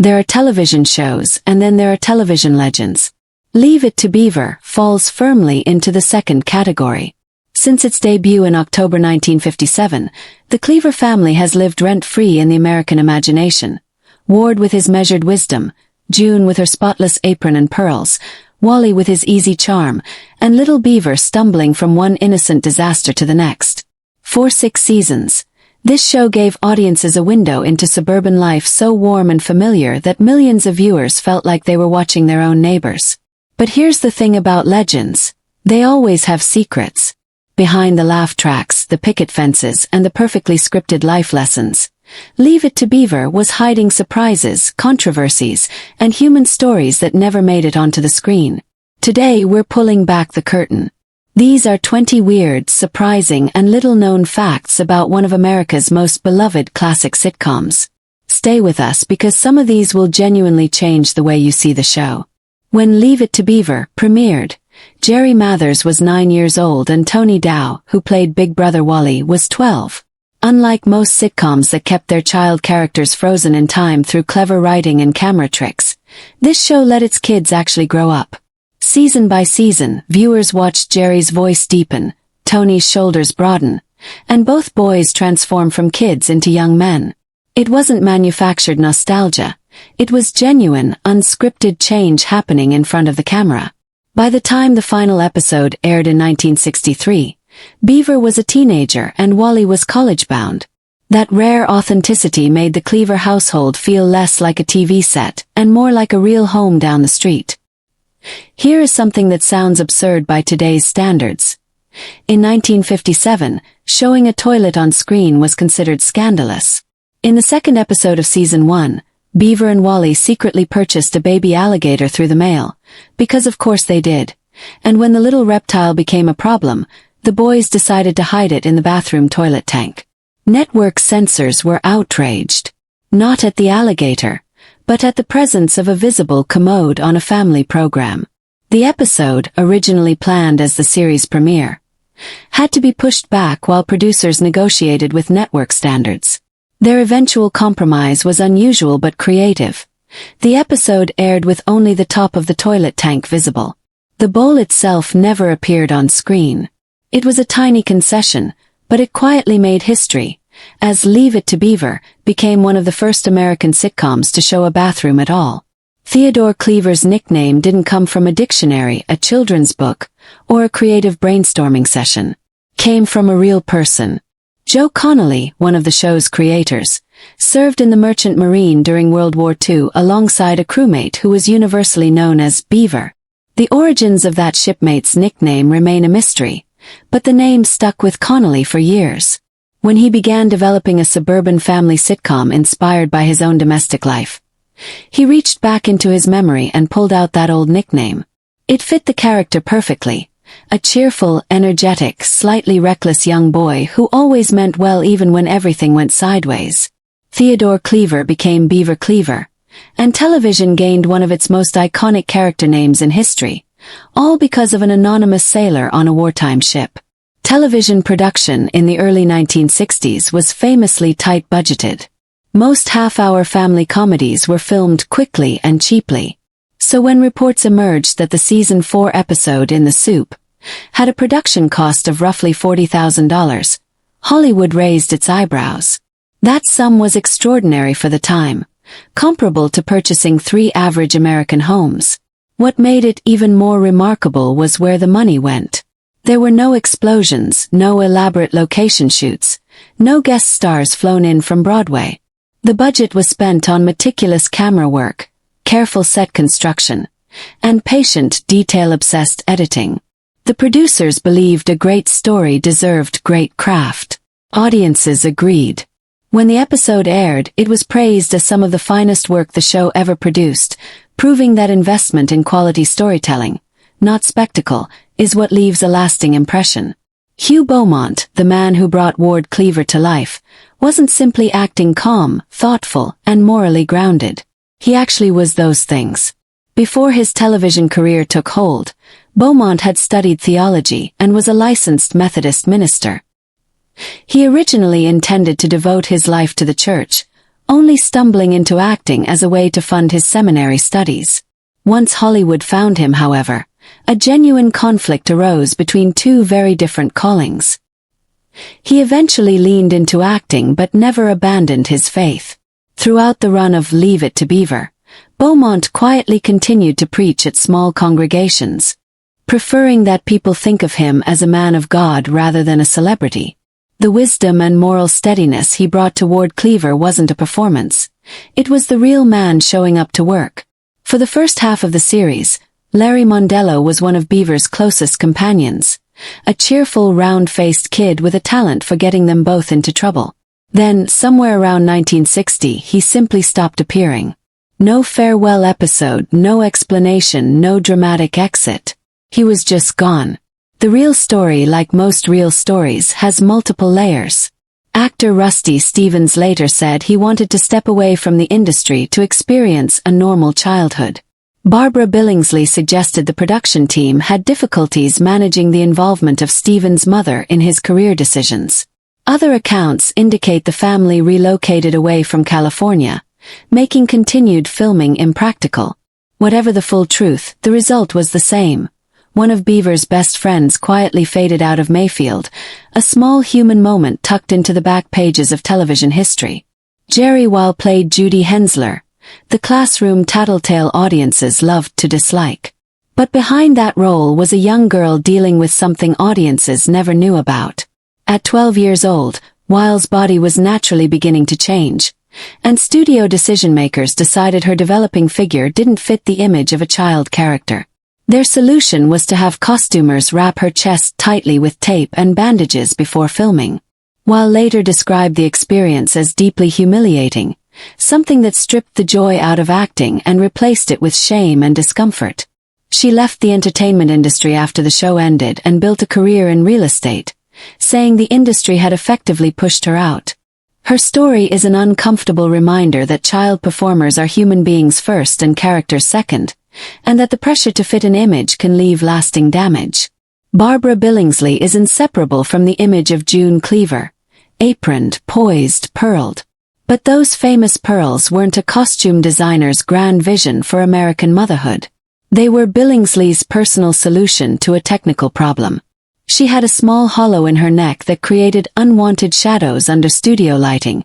There are television shows, and then there are television legends. Leave It to Beaver falls firmly into the second category. Since its debut in October 1957, the Cleaver family has lived rent-free in the American imagination. Ward with his measured wisdom, June with her spotless apron and pearls, Wally with his easy charm, and little Beaver stumbling from one innocent disaster to the next. For 6 seasons, this show gave audiences a window into suburban life so warm and familiar that millions of viewers felt like they were watching their own neighbors. But here's the thing about legends. They always have secrets. Behind the laugh tracks, the picket fences, and the perfectly scripted life lessons, Leave It to Beaver was hiding surprises, controversies, and human stories that never made it onto the screen. Today we're pulling back the curtain. These are 20 weird, surprising, and little-known facts about one of America's most beloved classic sitcoms. Stay with us because some of these will genuinely change the way you see the show. When Leave It to Beaver premiered, Jerry Mathers was 9 years old and Tony Dow, who played Big Brother Wally, was 12. Unlike most sitcoms that kept their child characters frozen in time through clever writing and camera tricks, this show let its kids actually grow up. Season by season, viewers watched Jerry's voice deepen, Tony's shoulders broaden, and both boys transform from kids into young men. It wasn't manufactured nostalgia. It was genuine, unscripted change happening in front of the camera. By the time the final episode aired in 1963, Beaver was a teenager and Wally was college-bound. That rare authenticity made the Cleaver household feel less like a TV set and more like a real home down the street. Here is something that sounds absurd by today's standards. In 1957, showing a toilet on screen was considered scandalous. In the second episode of Season 1, Beaver and Wally secretly purchased a baby alligator through the mail, because of course they did, and when the little reptile became a problem, the boys decided to hide it in the bathroom toilet tank. Network censors were outraged. Not at the alligator, but at the presence of a visible commode on a family program. The episode, originally planned as the series premiere, had to be pushed back while producers negotiated with network standards. Their eventual compromise was unusual but creative. The episode aired with only the top of the toilet tank visible. The bowl itself never appeared on screen. It was a tiny concession, but it quietly made history, as Leave It to Beaver became one of the first American sitcoms to show a bathroom at all. Theodore Cleaver's nickname didn't come from a dictionary, a children's book, or a creative brainstorming session. It came from a real person. Joe Connolly, one of the show's creators, served in the Merchant Marine during World War II alongside a crewmate who was universally known as Beaver. The origins of that shipmate's nickname remain a mystery, but the name stuck with Connolly for years. When he began developing a suburban family sitcom inspired by his own domestic life, he reached back into his memory and pulled out that old nickname. It fit the character perfectly. A cheerful, energetic, slightly reckless young boy who always meant well even when everything went sideways. Theodore Cleaver became Beaver Cleaver, and television gained one of its most iconic character names in history, all because of an anonymous sailor on a wartime ship. Television production in the early 1960s was famously tight-budgeted. Most half-hour family comedies were filmed quickly and cheaply. So when reports emerged that the Season 4 episode In the Soup had a production cost of roughly $40,000, Hollywood raised its eyebrows. That sum was extraordinary for the time, comparable to purchasing 3 average American homes. What made it even more remarkable was where the money went. There were no explosions, no elaborate location shoots, no guest stars flown in from Broadway. The budget was spent on meticulous camera work, careful set construction, and patient, detail-obsessed editing. The producers believed a great story deserved great craft. Audiences agreed. When the episode aired, it was praised as some of the finest work the show ever produced, proving that investment in quality storytelling, not spectacle, is what leaves a lasting impression. Hugh Beaumont, the man who brought Ward Cleaver to life, wasn't simply acting calm, thoughtful, and morally grounded. He actually was those things. Before his television career took hold, Beaumont had studied theology and was a licensed Methodist minister. He originally intended to devote his life to the church, only stumbling into acting as a way to fund his seminary studies. Once Hollywood found him, however, a genuine conflict arose between two very different callings. He eventually leaned into acting but never abandoned his faith. Throughout the run of Leave It to Beaver, Beaumont quietly continued to preach at small congregations, preferring that people think of him as a man of God rather than a celebrity. The wisdom and moral steadiness he brought toward Cleaver wasn't a performance. It was the real man showing up to work. For the first half of the series, Larry Mondello was one of Beaver's closest companions, a cheerful, round-faced kid with a talent for getting them both into trouble. Then, somewhere around 1960, he simply stopped appearing. No farewell episode, no explanation, no dramatic exit. He was just gone. The real story, like most real stories, has multiple layers. Actor Rusty Stevens later said he wanted to step away from the industry to experience a normal childhood. Barbara Billingsley suggested the production team had difficulties managing the involvement of Stevens' mother in his career decisions. Other accounts indicate the family relocated away from California, making continued filming impractical. Whatever the full truth, the result was the same. One of Beaver's best friends quietly faded out of Mayfield, a small human moment tucked into the back pages of television history. Jerry Weil played Judy Hensler, the classroom tattletale audiences loved to dislike. But behind that role was a young girl dealing with something audiences never knew about. At 12 years old, Weil's body was naturally beginning to change, and studio decision-makers decided her developing figure didn't fit the image of a child character. Their solution was to have costumers wrap her chest tightly with tape and bandages before filming. Weil later described the experience as deeply humiliating, something that stripped the joy out of acting and replaced it with shame and discomfort. She left the entertainment industry after the show ended and built a career in real estate, saying the industry had effectively pushed her out. Her story is an uncomfortable reminder that child performers are human beings first and characters second, and that the pressure to fit an image can leave lasting damage. Barbara Billingsley is inseparable from the image of June Cleaver, aproned, poised, pearled. But those famous pearls weren't a costume designer's grand vision for American motherhood. They were Billingsley's personal solution to a technical problem. She had a small hollow in her neck that created unwanted shadows under studio lighting,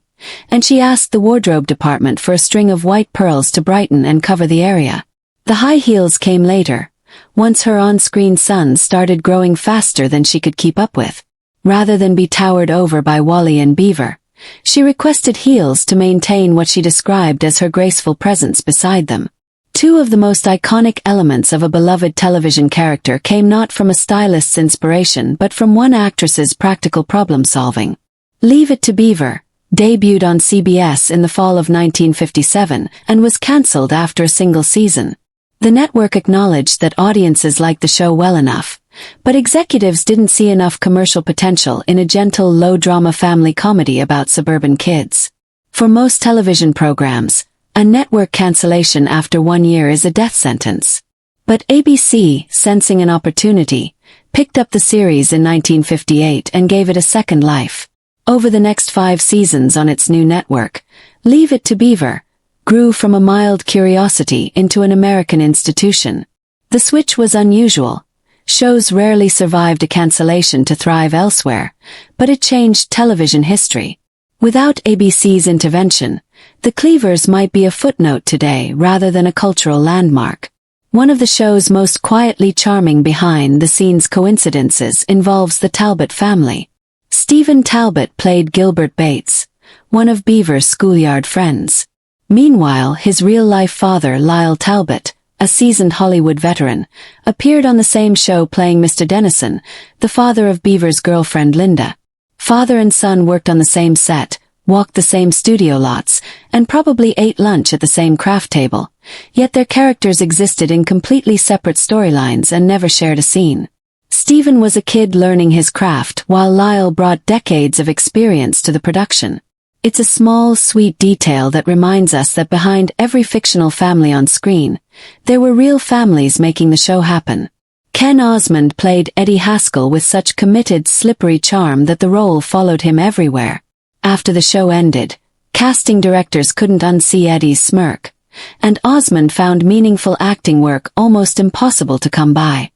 and she asked the wardrobe department for a string of white pearls to brighten and cover the area. The high heels came later, once her on-screen son started growing faster than she could keep up with. Rather than be towered over by Wally and Beaver, she requested heels to maintain what she described as her graceful presence beside them. Two of the most iconic elements of a beloved television character came not from a stylist's inspiration but from one actress's practical problem-solving. Leave It to Beaver debuted on CBS in the fall of 1957 and was cancelled after a single season. The network acknowledged that audiences liked the show well enough, but executives didn't see enough commercial potential in a gentle, low-drama family comedy about suburban kids. For most television programs, a network cancellation after 1 year is a death sentence. But ABC, sensing an opportunity, picked up the series in 1958 and gave it a second life. Over the next 5 seasons on its new network, Leave It to Beaver grew from a mild curiosity into an American institution. The switch was unusual. Shows rarely survived a cancellation to thrive elsewhere, but it changed television history. Without ABC's intervention, the Cleavers might be a footnote today rather than a cultural landmark. One of the show's most quietly charming behind-the-scenes coincidences involves the Talbot family. Stephen Talbot played Gilbert Bates, one of Beaver's schoolyard friends. Meanwhile, his real-life father, Lyle Talbot, a seasoned Hollywood veteran, appeared on the same show playing Mr. Dennison, the father of Beaver's girlfriend Linda. Father and son worked on the same set, walked the same studio lots, and probably ate lunch at the same craft table, yet their characters existed in completely separate storylines and never shared a scene. Stephen was a kid learning his craft while Lyle brought decades of experience to the production. It's a small, sweet detail that reminds us that behind every fictional family on screen, there were real families making the show happen. Ken Osmond played Eddie Haskell with such committed, slippery charm that the role followed him everywhere. After the show ended, Casting directors couldn't unsee Eddie's smirk, and Osmond found meaningful acting work almost impossible to come by.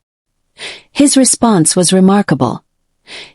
His response was remarkable.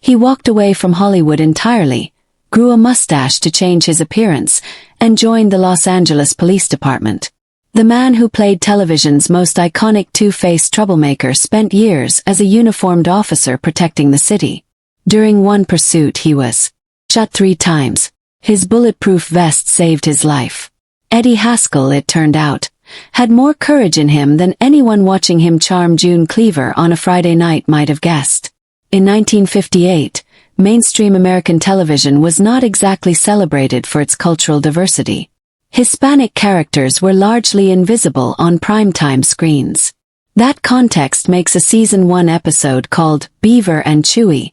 He walked away from Hollywood entirely, grew a mustache to change his appearance, and joined the Los Angeles Police Department. The man who played television's most iconic two-faced troublemaker spent years as a uniformed officer protecting the city. During one pursuit he was shot 3 times. His bulletproof vest saved his life. Eddie Haskell, it turned out, had more courage in him than anyone watching him charm June Cleaver on a Friday night might have guessed. In 1958, mainstream American television was not exactly celebrated for its cultural diversity. Hispanic characters were largely invisible on primetime screens. That context makes a Season 1 episode called Beaver and Chewy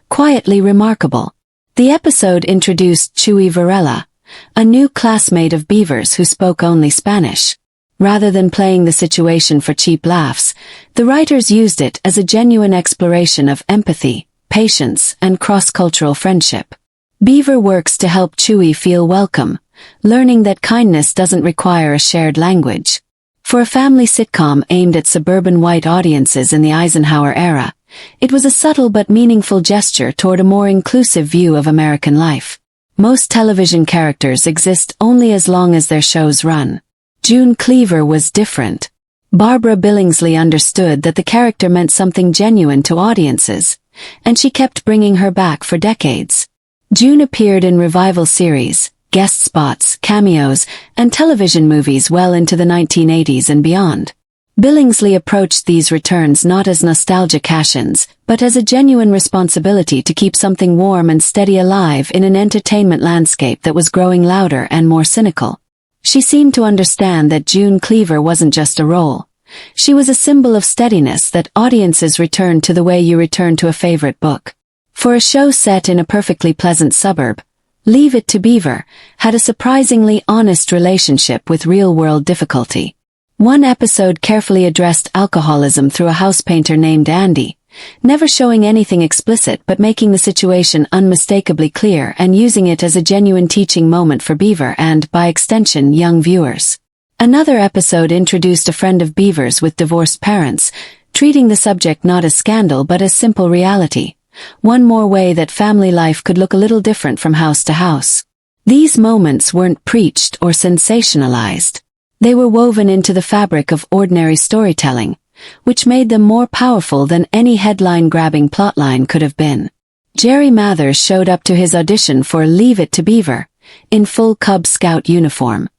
quietly remarkable. The episode introduced Chewy Varela, a new classmate of Beaver's who spoke only Spanish. Rather than playing the situation for cheap laughs, the writers used it as a genuine exploration of empathy, patience, and cross-cultural friendship. Beaver works to help Chewy feel welcome, learning that kindness doesn't require a shared language. For a family sitcom aimed at suburban white audiences in the Eisenhower era, it was a subtle but meaningful gesture toward a more inclusive view of American life. Most television characters exist only as long as their shows run. June Cleaver was different. Barbara Billingsley understood that the character meant something genuine to audiences, and she kept bringing her back for decades. June appeared in revival series, guest spots, cameos, and television movies well into the 1980s and beyond. Billingsley approached these returns not as nostalgia cash-ins, but as a genuine responsibility to keep something warm and steady alive in an entertainment landscape that was growing louder and more cynical. She seemed to understand that June Cleaver wasn't just a role. She was a symbol of steadiness that audiences returned to the way you return to a favorite book. For a show set in a perfectly pleasant suburb, Leave It to Beaver had a surprisingly honest relationship with real-world difficulty. One episode carefully addressed alcoholism through a house painter named Andy, never showing anything explicit but making the situation unmistakably clear and using it as a genuine teaching moment for Beaver and, by extension, young viewers. Another episode introduced a friend of Beaver's with divorced parents, treating the subject not as scandal but as simple reality. One more way that family life could look a little different from house to house. These moments weren't preached or sensationalized. They were woven into the fabric of ordinary storytelling, which made them more powerful than any headline-grabbing plotline could have been. Jerry Mathers showed up to his audition for Leave It to Beaver, in full Cub Scout uniform.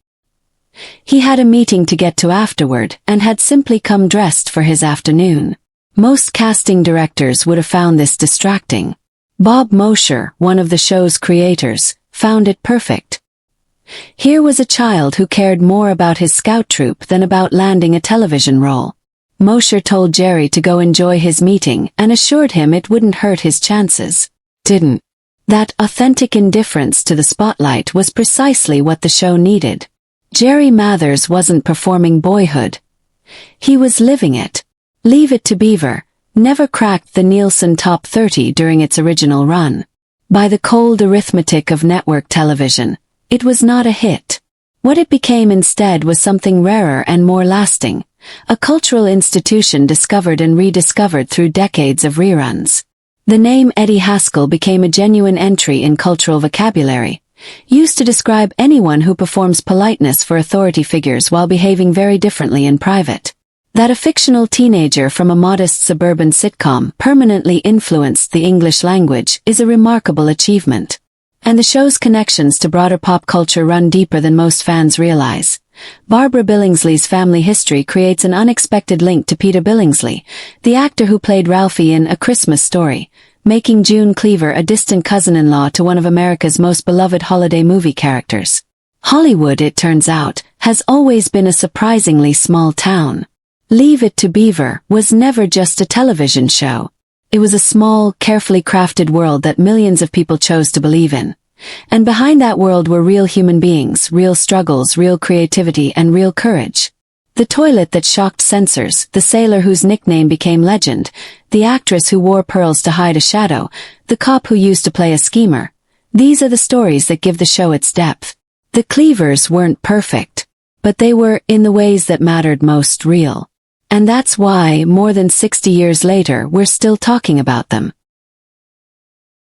He had a meeting to get to afterward and had simply come dressed for his afternoon. Most casting directors would have found this distracting. Bob Mosher, one of the show's creators, found it perfect. Here was a child who cared more about his scout troop than about landing a television role. Mosher told Jerry to go enjoy his meeting and assured him it wouldn't hurt his chances. Didn't. That authentic indifference to the spotlight was precisely what the show needed. Jerry Mathers wasn't performing Boyhood. He was living it. Leave It to Beaver never cracked the Nielsen Top 30 during its original run. By the cold arithmetic of network television, it was not a hit. What it became instead was something rarer and more lasting, a cultural institution discovered and rediscovered through decades of reruns. The name Eddie Haskell became a genuine entry in cultural vocabulary, used to describe anyone who performs politeness for authority figures while behaving very differently in private. That a fictional teenager from a modest suburban sitcom permanently influenced the English language is a remarkable achievement. And the show's connections to broader pop culture run deeper than most fans realize. Barbara Billingsley's family history creates an unexpected link to Peter Billingsley, the actor who played Ralphie in A Christmas Story, making June Cleaver a distant cousin-in-law to one of America's most beloved holiday movie characters. Hollywood, it turns out, has always been a surprisingly small town. Leave It to Beaver was never just a television show. It was a small, carefully crafted world that millions of people chose to believe in. And behind that world were real human beings, real struggles, real creativity, and real courage. The toilet that shocked censors, the sailor whose nickname became legend, the actress who wore pearls to hide a shadow, the cop who used to play a schemer. These are the stories that give the show its depth. The Cleavers weren't perfect, but they were, in the ways that mattered most, real. And that's why, more than 60 years later, we're still talking about them.